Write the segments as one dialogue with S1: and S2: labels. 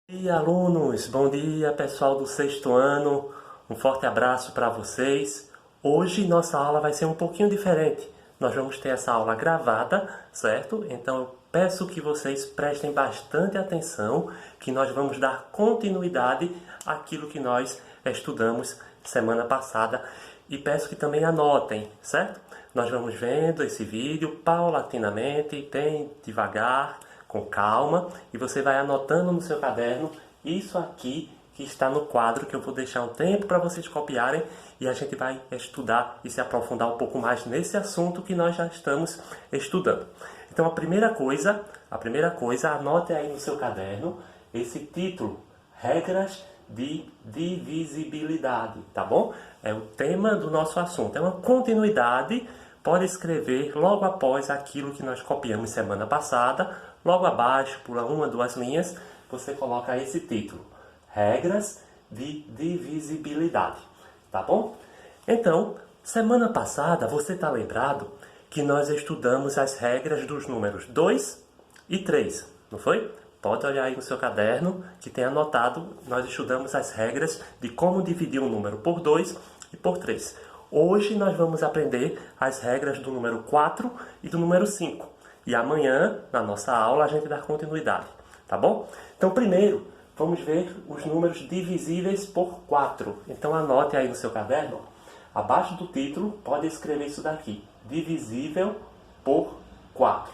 S1: Bom dia, alunos! Bom dia, pessoal do sexto ano! Um forte abraço para vocês. Hoje nossa aula vai ser um pouquinho diferente. Nós vamos ter essa aula gravada, certo? Então eu peço que vocês prestem bastante atenção, que nós vamos dar continuidade àquilo que nós estudamos semana passada. E peço que também anotem, certo? Nós vamos vendo esse vídeo paulatinamente, bem devagar, com calma, e você vai anotando no seu caderno isso aqui que está no quadro, que eu vou deixar um tempo para vocês copiarem, e a gente vai estudar e se aprofundar um pouco mais nesse assunto que nós já estamos estudando. Então a primeira coisa, anote aí no seu caderno esse título: Regras de divisibilidade, tá bom? É o tema do nosso assunto, é uma continuidade. Pode escrever logo após aquilo que nós copiamos semana passada, logo abaixo, por uma, duas linhas, você coloca esse título: Regras de divisibilidade, tá bom? Então, semana passada, você está lembrado que nós estudamos as regras dos números 2 e 3, não foi? Pode olhar aí no seu caderno que tem anotado, nós estudamos as regras de como dividir um número por 2 e por 3. Hoje nós vamos aprender as regras do número 4 e do número 5. E amanhã, na nossa aula, a gente dá continuidade, tá bom? Então, primeiro, vamos ver os números divisíveis por 4. Então, anote aí no seu caderno, abaixo do título, pode escrever isso daqui: divisível por 4.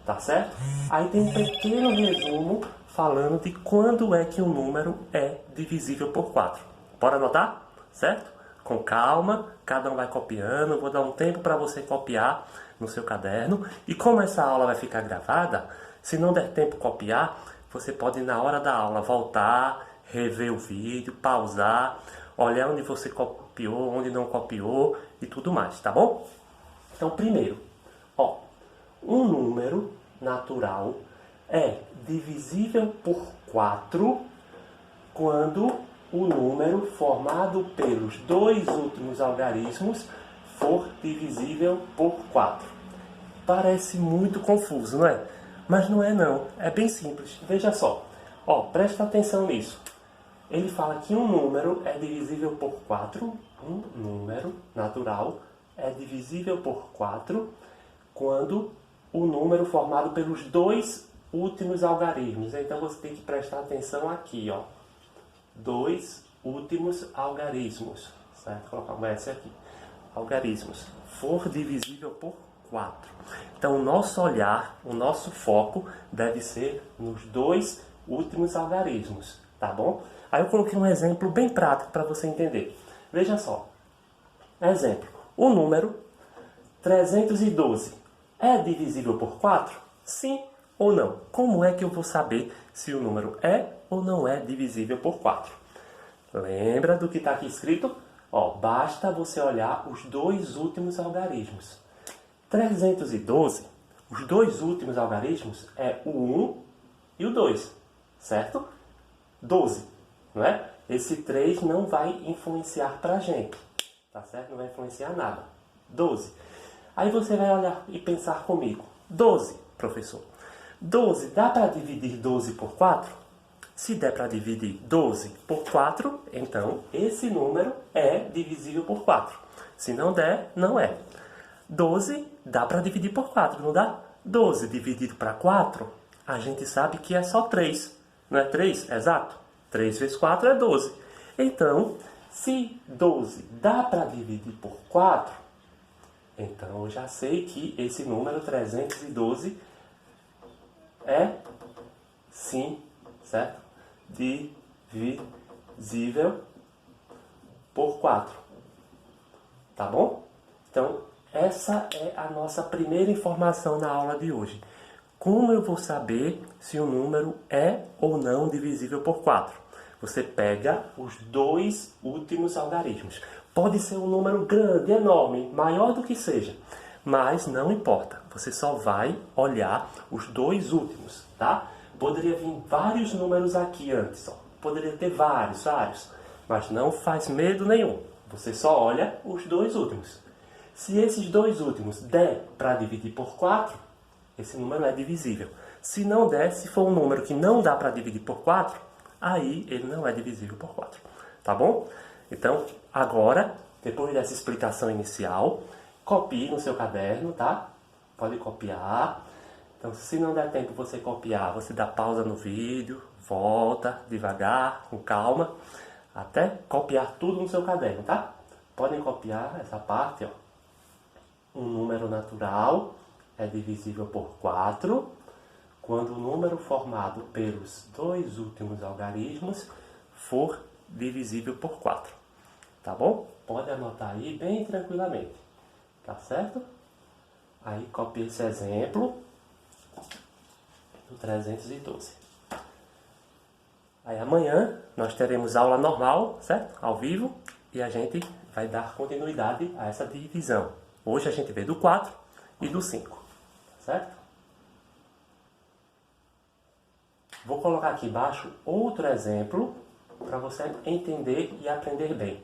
S1: Tá certo? Aí tem um pequeno resumo falando de quando é que um número é divisível por 4. Bora anotar? Certo? Com calma, cada um vai copiando, vou dar um tempo para você copiar no seu caderno. E como essa aula vai ficar gravada, se não der tempo copiar, você pode na hora da aula voltar, rever o vídeo, pausar, olhar onde você copiou, onde não copiou e tudo mais, tá bom? Então primeiro, um número natural é divisível por 4 quando o número formado pelos dois últimos algarismos for divisível por 4. Parece muito confuso, não é? Mas não é não, é bem simples. Veja só, presta atenção nisso. Ele fala que um número é divisível por 4, um número natural é divisível por 4 quando o número formado pelos dois últimos algarismos. Então você tem que prestar atenção aqui, dois últimos algarismos, certo? Vou colocar um S aqui. Algarismos. For divisível por 4. Então, o nosso olhar, o nosso foco deve ser nos dois últimos algarismos, tá bom? Aí eu coloquei um exemplo bem prático para você entender. Veja só. Exemplo. O número 312 é divisível por 4? Sim ou não? Como é que eu vou saber se o número é ou não é divisível por 4? Lembra do que está aqui escrito? Basta você olhar os dois últimos algarismos. 312, os dois últimos algarismos é o 1 e o 2, certo? 12, não é? Esse 3 não vai influenciar para a gente, tá certo? Não vai influenciar nada. 12. Aí você vai olhar e pensar comigo. 12, professor. 12, dá para dividir 12 por 4? Se der para dividir 12 por 4, então esse número é divisível por 4. Se não der, não é. 12 dá para dividir por 4, não dá? 12 dividido para 4, a gente sabe que é só 3. Não é 3? Exato. 3 vezes 4 é 12. Então, se 12 dá para dividir por 4, então eu já sei que esse número 312 é, sim, certo? Divisível por 4. Tá bom? Então, essa é a nossa primeira informação na aula de hoje. Como eu vou saber se o número é ou não divisível por 4? Você pega os dois últimos algarismos. Pode ser um número grande, enorme, maior do que seja, mas não importa. Você só vai olhar os dois últimos, tá? Poderia vir vários números aqui antes, poderia ter vários, mas não faz medo nenhum. Você só olha os dois últimos. Se esses dois últimos der para dividir por 4, esse número é divisível. Se não der, se for um número que não dá para dividir por 4, aí ele não é divisível por 4. Tá bom? Então, agora, depois dessa explicação inicial, copie no seu caderno, tá? Pode copiar. Então, se não der tempo você copiar, você dá pausa no vídeo, volta devagar, com calma, até copiar tudo no seu caderno, tá? Podem copiar essa parte, ó. Um número natural é divisível por 4 quando o número formado pelos dois últimos algarismos for divisível por 4. Tá bom? Pode anotar aí bem tranquilamente. Tá certo? Aí copie esse exemplo do 312. Aí amanhã nós teremos aula normal, certo? Ao vivo. E a gente vai dar continuidade a essa divisão. Hoje a gente vê do 4 e do 5. Certo? Vou colocar aqui embaixo outro exemplo para você entender e aprender bem.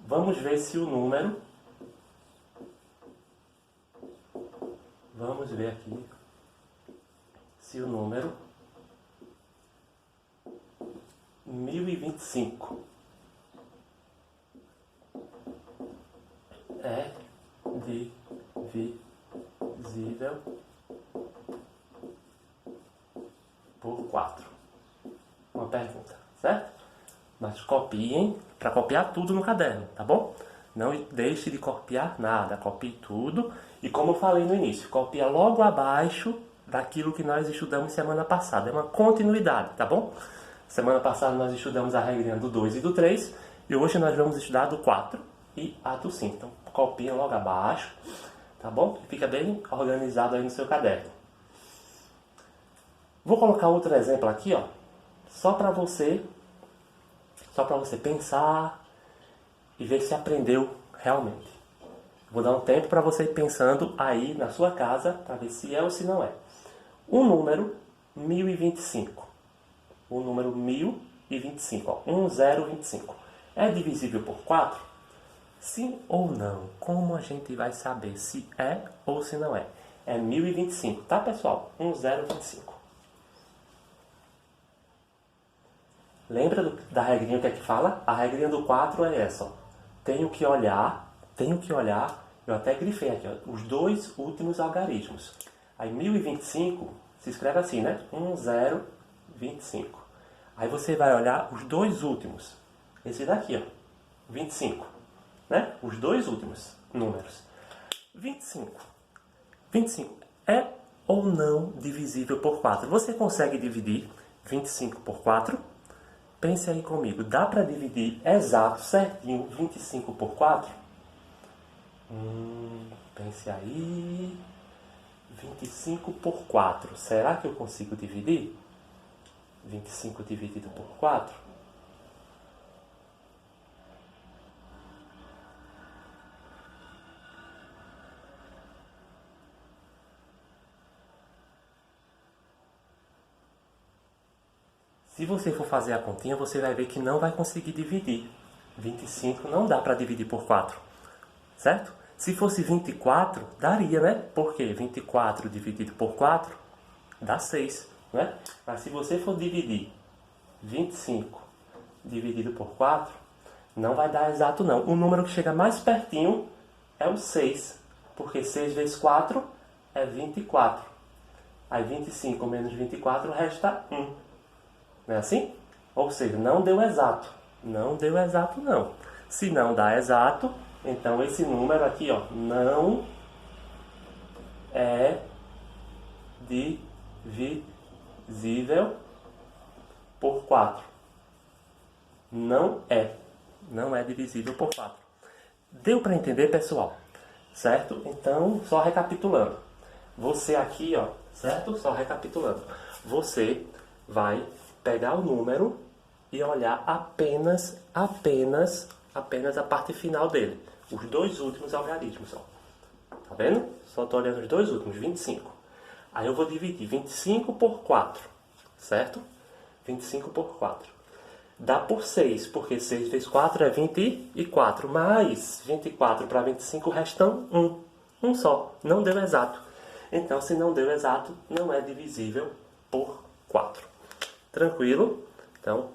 S1: Vamos ver se o número... Vamos ver aqui se o número 1025 é divisível por 4. Uma pergunta, certo? Mas copiem, para copiar tudo no caderno, tá bom? Não deixe de copiar nada, copie tudo. E como eu falei no início, copia logo abaixo daquilo que nós estudamos semana passada. É uma continuidade, tá bom? Semana passada nós estudamos a regrinha do 2 e do 3. E hoje nós vamos estudar do 4 e a do 5. Então, copia logo abaixo, tá bom? Fica bem organizado aí no seu caderno. Vou colocar outro exemplo aqui, ó. Só para você pensar e ver se aprendeu realmente. Vou dar um tempo para você ir pensando aí na sua casa para ver se é ou se não é. O número 1025. O número 1025, ó, 1025. É divisível por 4? Sim ou não? Como a gente vai saber se é ou se não é? É 1025, tá, pessoal? 1025. Lembra da regrinha que é que fala? A regrinha do 4 é essa, ó. Tenho que olhar, eu até grifei aqui, ó, os dois últimos algarismos. Aí 1025 se escreve assim, né? 1025. Aí você vai olhar os dois últimos. Esse daqui, ó, 25, né? Os dois últimos números. 25 é ou não divisível por 4? Você consegue dividir 25 por 4? Pense aí comigo, dá para dividir exato, certinho, 25 por 4? Pense aí. 25 por 4. Será que eu consigo dividir? 25 dividido por 4? Se você for fazer a continha, você vai ver que não vai conseguir dividir. 25 não dá para dividir por 4, certo? Se fosse 24, daria, né? Porque 24 dividido por 4 dá 6, né? Mas se você for dividir 25 dividido por 4, não vai dar exato não. O número que chega mais pertinho é o 6, porque 6 vezes 4 é 24. Aí 25 menos 24 resta 1. Não é assim? Ou seja, não deu exato. Não deu exato, não. Se não dá exato, então esse número aqui, ó, não é divisível por 4. Não é. Não é divisível por 4. Deu para entender, pessoal? Certo? Então, só recapitulando. Você aqui, ó, certo? Só recapitulando. Você vai pegar o número e olhar apenas a parte final dele. Os dois últimos algarismos, ó. Tá vendo? Só estou olhando os dois últimos, 25. Aí eu vou dividir 25 por 4, certo? 25 por 4. Dá por 6, porque 6 vezes 4 é 24. Mais 24 para 25 restam 1. Um só. Não deu exato. Então, se não deu exato, não é divisível por 4. Tranquilo? Então,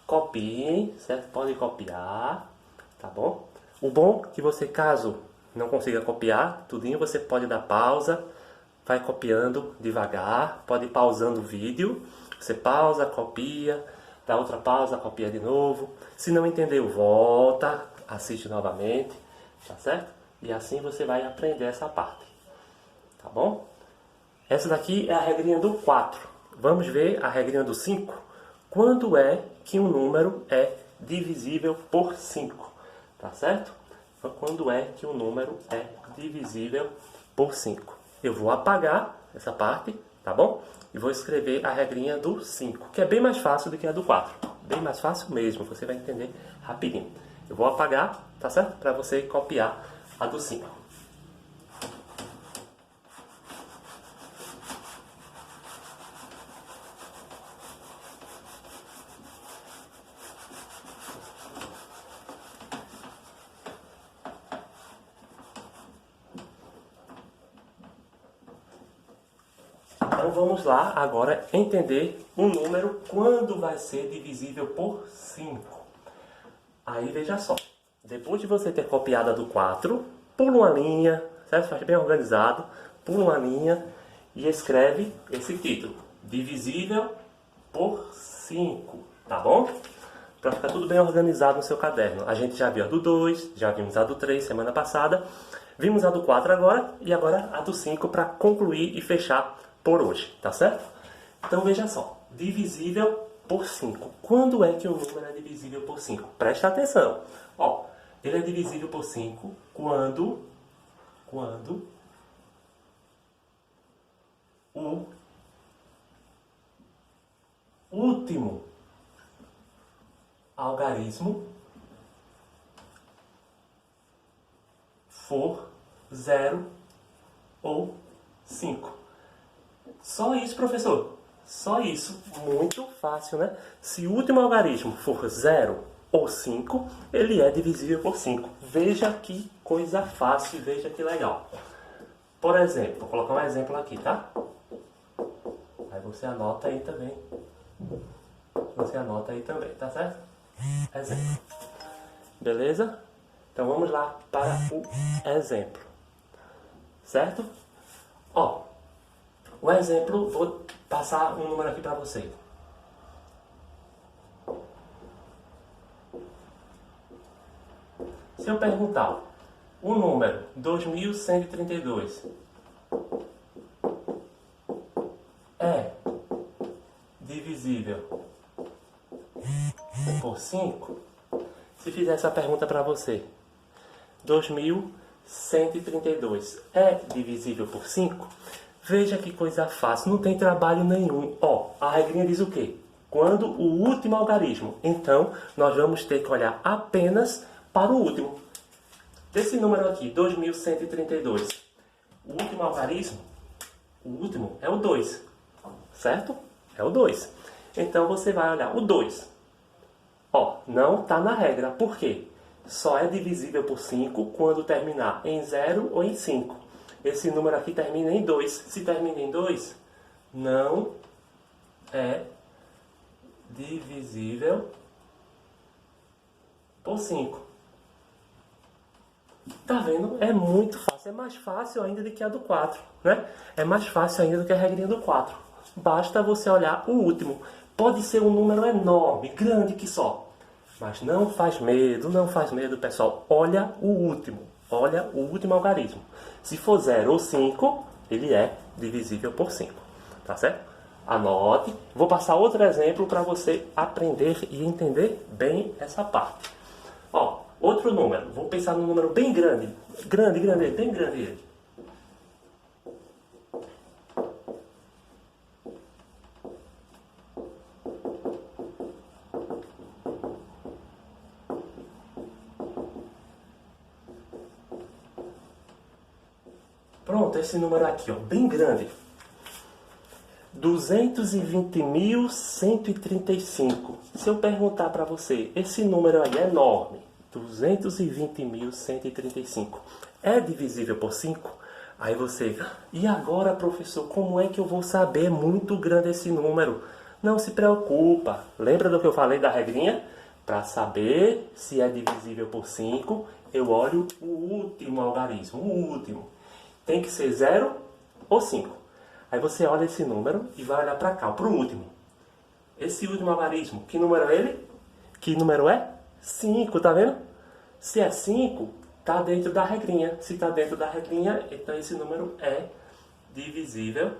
S1: copiem, certo? Podem copiar, tá bom? O bom é que você, caso não consiga copiar tudinho, você pode dar pausa, vai copiando devagar, pode ir pausando o vídeo, você pausa, copia, dá outra pausa, copia de novo. Se não entendeu, volta, assiste novamente, tá certo? E assim você vai aprender essa parte, tá bom? Essa daqui é a regrinha do 4. Vamos ver a regrinha do 5. Quando é que um número é divisível por 5? Tá certo? Então, quando é que um número é divisível por 5? Eu vou apagar essa parte, tá bom? E vou escrever a regrinha do 5, que é bem mais fácil do que a do 4. Bem mais fácil mesmo, você vai entender rapidinho. Eu vou apagar, tá certo? Para você copiar a do 5. Então vamos lá agora entender um número quando vai ser divisível por 5. Aí veja só, depois de você ter copiado a do 4, pula uma linha, certo? Faz bem organizado, pula uma linha e escreve esse título, divisível por 5, tá bom? Para ficar tudo bem organizado no seu caderno. A gente já viu a do 2, já vimos a do 3 semana passada, vimos a do 4 agora e agora a do 5 para concluir e fechar por hoje, tá certo? Então veja só, divisível por 5. Quando é que o número é divisível por 5? Presta atenção. Ó, ele é divisível por 5 quando o último algarismo for 0 ou 5. Só isso, professor. Só isso. Muito fácil, né? Se o último algarismo for 0 ou 5, ele é divisível por 5. Veja que coisa fácil, veja que legal. Por exemplo, vou colocar um exemplo aqui, tá? Aí você anota aí também. Você anota aí também, tá certo? Exemplo. Beleza? Então vamos lá para o exemplo. Certo? Ó, o exemplo, vou passar um número aqui para você. Se eu perguntar o número 2132 é divisível por 5, se fizer essa pergunta para você, 2132 é divisível por 5? Veja que coisa fácil, não tem trabalho nenhum. Ó, a regrinha diz o quê? Quando o último algarismo. Então, nós vamos ter que olhar apenas para o último. Desse número aqui, 2132, o último algarismo, o último é o 2, certo? É o 2. Então, você vai olhar o 2. Ó, não está na regra. Por quê? Só é divisível por 5 quando terminar em 0 ou em 5. Esse número aqui termina em 2. Se termina em 2, não é divisível por 5. Tá vendo? É muito fácil. É mais fácil ainda do que a do 4, né? É mais fácil ainda do que a regrinha do 4. Basta você olhar o último. Pode ser um número enorme, grande que só. Mas não faz medo, pessoal. Olha o último. Olha o último algarismo. Se for 0 ou 5, ele é divisível por 5. Tá certo? Anote. Vou passar outro exemplo para você aprender e entender bem essa parte. Ó, outro número. Vou pensar num número bem grande. Bem grande ele. Pronto, esse número aqui, ó, bem grande. 220.135. Se eu perguntar para você, esse número aí é enorme, 220.135, é divisível por 5? Aí você, e agora, professor, como é que eu vou saber? É muito grande esse número. Não se preocupa. Lembra do que eu falei da regrinha? Para saber se é divisível por 5, eu olho o último algarismo, o último. Tem que ser 0 ou 5. Aí você olha esse número e vai olhar para cá, para o último. Esse último algarismo, que número é ele? Que número é? 5, tá vendo? Se é 5, tá dentro da regrinha. Se tá dentro da regrinha, então esse número é divisível,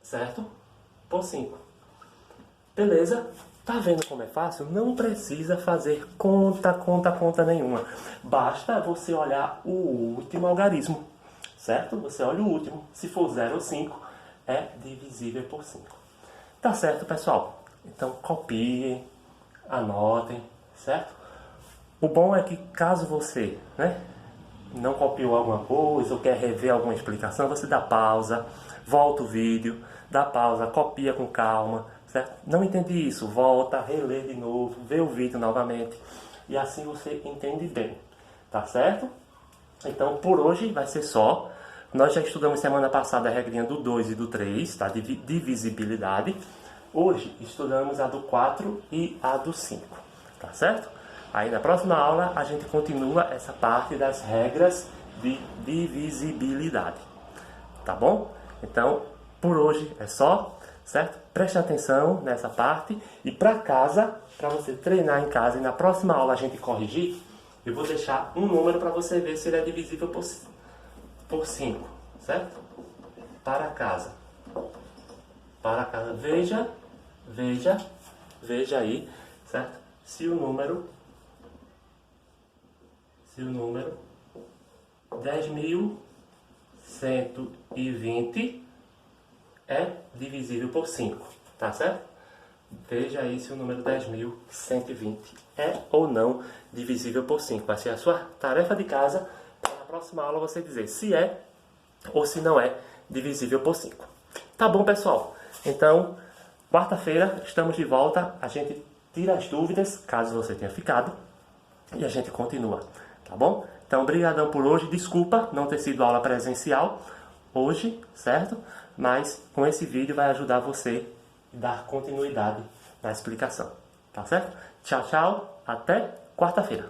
S1: certo? Por 5. Beleza? Tá vendo como é fácil? Não precisa fazer conta nenhuma. Basta você olhar o último algarismo, certo? Você olha o último. Se for 0 ou 5, é divisível por 5. Tá certo, pessoal? Então copiem, anotem, certo? O bom é que caso você, não copiou alguma coisa ou quer rever alguma explicação, você dá pausa, volta o vídeo, dá pausa, copia com calma, certo? Não entendi isso, volta, relê de novo, vê o vídeo novamente e assim você entende bem, tá certo? Então por hoje vai ser só. Nós já estudamos semana passada a regrinha do 2 e do 3, tá? De divisibilidade. Hoje estudamos a do 4 e a do 5, tá certo? Aí na próxima aula a gente continua essa parte das regras de divisibilidade, tá bom? Então, por hoje é só, certo? Preste atenção nessa parte e para casa, para você treinar em casa e na próxima aula a gente corrigir, eu vou deixar um número para você ver se ele é divisível por 5, certo? Para casa. Para casa. Veja aí, certo? Se o número 10.120 é divisível por 5, tá certo? Veja aí se o número 10.120 é ou não divisível por 5. Vai ser a sua tarefa de casa para na próxima aula você dizer se é ou se não é divisível por 5. Tá bom, pessoal? Então, quarta-feira estamos de volta. A gente tira as dúvidas, caso você tenha ficado, e a gente continua. Tá bom? Então, brigadão por hoje. Desculpa não ter sido aula presencial hoje, certo? Mas com esse vídeo vai ajudar você a dar continuidade na explicação. Tá certo? Tchau, tchau. Até quarta-feira.